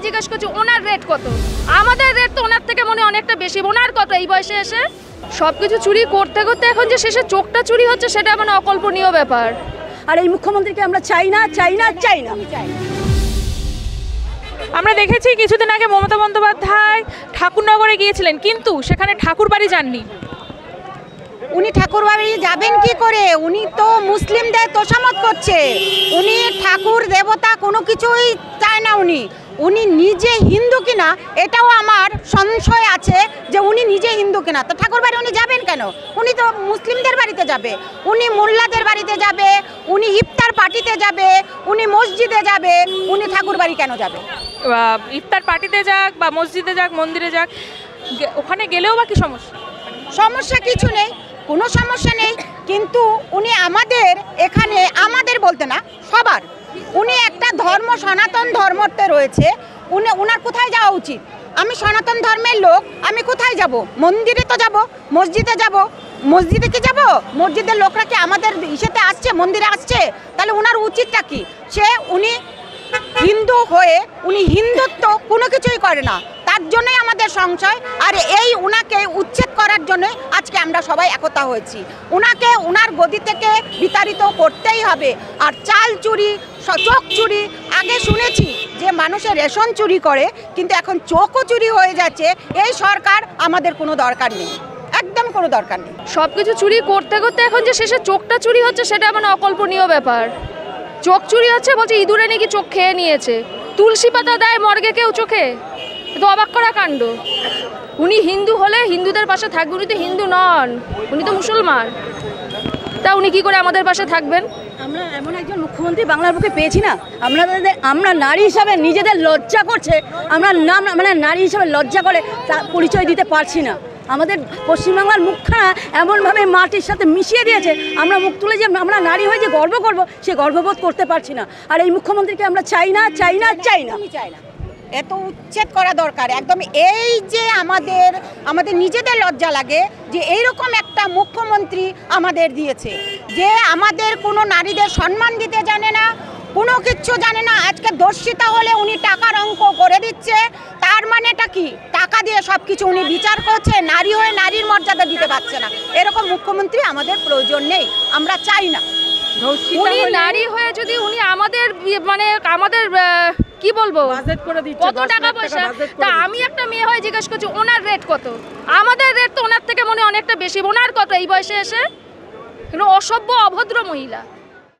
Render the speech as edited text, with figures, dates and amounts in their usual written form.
হয় জিজ্ঞেস করছি ওনার রেট কত, আমাদের রেট তো ওনার থেকে মনে অনেকটা বেশি। ওনার কত এই বয়সে এসে? সবকিছু চুরি করতে করতে এখন যে শেষে চোখটা চুরি হচ্ছে সেটা মানে অকল্পনীয় ব্যাপার। আর এই মুখ্যমন্ত্রীকে আমরা চাই না, চাই না, চাই না। আমরা দেখেছি কিছুদিন আগে মমতা বন্দ্যোপাধ্যায় ঠাকুরনগরে গিয়েছিলেন, কিন্তু সেখানে ঠাকুর বাড়ি যাননি। উনি ঠাকুর বাড়ি যাবেন কি করে? উনি তো মুসলিমদের তোষামত করছে। উনি ঠাকুর দেবতা কোনো কিছুই চায় না। উনি নিজে হিন্দু কিনা এটাও আমার সংশয় আছে যে উনি নিজে হিন্দু কিনা। তো ঠাকুর বাড়ি উনি যাবেন কেন? উনি তো মুসলিমদের বাড়িতে যাবে, উনি মোল্লাদের বাড়িতে যাবে, উনি ইফতার পার্টিতে যাবে, উনি মসজিদে যাবে, উনি ঠাকুর বাড়ি কেন যাবে? ইফতার পার্টিতে যাক বা মসজিদে যাক, মন্দিরে যাক, ওখানে গেলেও বা কি সমস্যা? সমস্যা কিছু নেই, কোনো সমস্যা নেই। কিন্তু উনি আমাদের এখানে, আমাদের বলতে না সবার, উনি একটা ধর্ম, সনাতন ধর্মতে রয়েছে। উনার কোথায় যাওয়া উচিত? আমি সনাতন ধর্মের লোক, আমি কোথায় যাব? মন্দিরে তো যাব, মসজিদে যাব। মসজিদে কি যাব? মসজিদের লোকরা কি আমাদের ইসেতে আসছে, মন্দিরে আসছে? তাহলে ওনার উচিতটা কি? উনি হিন্দু হয়ে উনি হিন্দুত্ব কোনো কিছুই করে না, তার জন্যই আমাদের সংশয়। আর এই উনাকে উচ্ছেদ করার জন্য আজকে আমরা সবাই একতা হয়েছি। উনাকে উনার গদি থেকে বিতাড়িত করতেই হবে। আর চাল চুরি, চোখ চুরি, আগে শুনেছি যে মানুষের রেশন চুরি করে, কিন্তু এখন চোখও চুরি হয়ে যাচ্ছে। এই সরকার আমাদের কোনো দরকার নেই, একদম কোনো দরকার নেই। সবকিছু চুরি করতে করতে এখন যে শেষে চোখটা চুরি হচ্ছে সেটা মানে অকল্পনীয় ব্যাপার। চোখ চুরি হচ্ছে, বলছে ইঁদুরে নাকি চোখ খেয়ে নিয়েছে। তুলসী পাতা দেয় মর্গে কেউ চোখে? তো অবাক করা কাণ্ড। উনি হিন্দু হলে হিন্দুদের পাশে থাকবে, উনি তো হিন্দু নন, উনি তো মুসলমান। তা উনি কি করে আমাদের পাশে থাকবেন? আমরা এমন একজন মুখ্যমন্ত্রী বাংলার বুকে পেয়েছি না, আমরা নারী হিসাবে নিজেদের লজ্জা করছে, আমরা নারী হিসাবে লজ্জা করে তা পরিচয় দিতে পারছি না। আমাদের পশ্চিমবাংলার মুখখানা এমনভাবে মাটির সাথে মিশিয়ে দিয়েছে, আমরা মুখ তুলে যে আমরা নারী হয়ে যে গর্ব করব, সে গর্ববোধ করতে পারছি না। আর এই মুখ্যমন্ত্রীকে আমরা চাই না, চাই না, চাই না, চাই না। এত উচ্ছেদ করা দরকার একদম। এই যে আমাদের নিজেদের লজ্জা লাগে যে এইরকম একটা মুখ্যমন্ত্রী আমাদের দিয়েছে, যে আমাদের কোনো নারীদের সম্মান দিতে জানে না, কোনো কিচ্ছু জানে না। আজকে দর্শিতা হলে উনি টাকার অঙ্ক করে দিচ্ছে। তার মানেটা কি? টাকা দিয়ে সব কিছু উনি বিচার করছে, নারী হয়ে নারীর মর্যাদা দিতে পারছে না। এরকম মুখ্যমন্ত্রী আমাদের প্রয়োজন নেই, আমরা চাই না। উনি নারী হয়ে যদি উনি আমাদের মানে আমাদের কি বলবো কত টাকা পয়সা, তা আমি একটা মেয়ে হয়ে জিজ্ঞেস করছি ওনার রেট কত, আমাদের রেট তো ওনার থেকে মনে অনেকটা বেশি। ওনার কত এই বয়সে এসে? অসভ্য অভদ্র মহিলা।